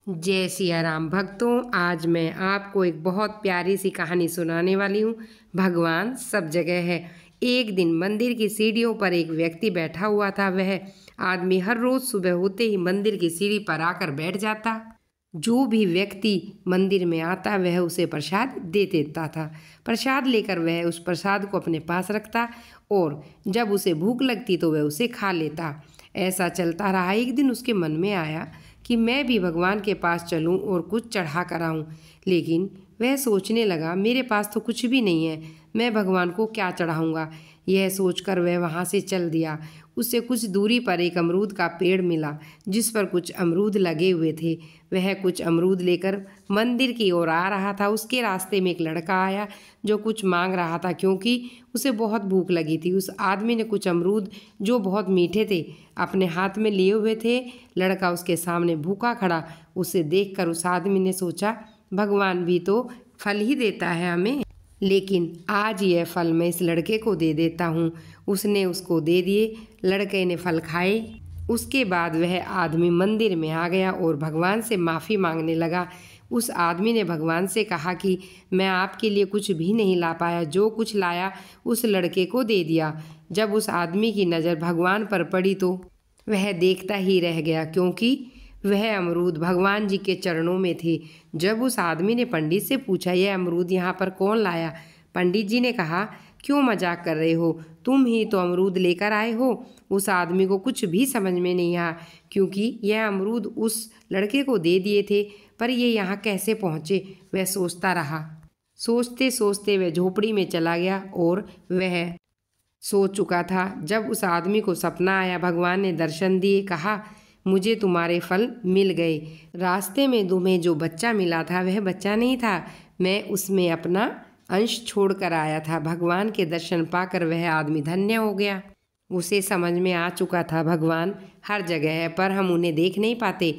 जय सिया राम भक्तों। आज मैं आपको एक बहुत प्यारी सी कहानी सुनाने वाली हूँ। भगवान सब जगह है। एक दिन मंदिर की सीढ़ियों पर एक व्यक्ति बैठा हुआ था। वह आदमी हर रोज सुबह होते ही मंदिर की सीढ़ी पर आकर बैठ जाता। जो भी व्यक्ति मंदिर में आता वह उसे प्रसाद दे देता था। प्रसाद लेकर वह उस प्रसाद को अपने पास रखता और जब उसे भूख लगती तो वह उसे खा लेता। ऐसा चलता रहा। एक दिन उसके मन में आया कि मैं भी भगवान के पास चलूं और कुछ चढ़ा कर आऊं। लेकिन वह सोचने लगा, मेरे पास तो कुछ भी नहीं है, मैं भगवान को क्या चढ़ाऊंगा। यह सोचकर वह वहां से चल दिया। उससे कुछ दूरी पर एक अमरूद का पेड़ मिला जिस पर कुछ अमरूद लगे हुए थे। वह कुछ अमरूद लेकर मंदिर की ओर आ रहा था। उसके रास्ते में एक लड़का आया जो कुछ मांग रहा था क्योंकि उसे बहुत भूख लगी थी। उस आदमी ने कुछ अमरूद जो बहुत मीठे थे अपने हाथ में लिए हुए थे। लड़का उसके सामने भूखा खड़ा। उसे देखकर उस आदमी ने सोचा, भगवान भी तो फल ही देता है हमें, लेकिन आज यह फल मैं इस लड़के को दे देता हूँ। उसने उसको दे दिए। लड़के ने फल खाए। उसके बाद वह आदमी मंदिर में आ गया और भगवान से माफ़ी मांगने लगा। उस आदमी ने भगवान से कहा कि मैं आपके लिए कुछ भी नहीं ला पाया, जो कुछ लाया उस लड़के को दे दिया। जब उस आदमी की नज़र भगवान पर पड़ी तो वह देखता ही रह गया क्योंकि वह अमरूद भगवान जी के चरणों में थे। जब उस आदमी ने पंडित से पूछा, यह अमरूद यहाँ पर कौन लाया? पंडित जी ने कहा, क्यों मजाक कर रहे हो, तुम ही तो अमरूद लेकर आए हो। उस आदमी को कुछ भी समझ में नहीं आया क्योंकि यह अमरूद उस लड़के को दे दिए थे, पर ये यहाँ कैसे पहुँचे। वह सोचता रहा। सोचते सोचते वह झोपड़ी में चला गया और वह सो चुका था। जब उस आदमी को सपना आया, भगवान ने दर्शन दिए, कहा, मुझे तुम्हारे फल मिल गए। रास्ते में तुम्हें जो बच्चा मिला था वह बच्चा नहीं था, मैं उसमें अपना अंश छोड़कर आया था। भगवान के दर्शन पाकर वह आदमी धन्य हो गया। उसे समझ में आ चुका था भगवान हर जगह है पर हम उन्हें देख नहीं पाते।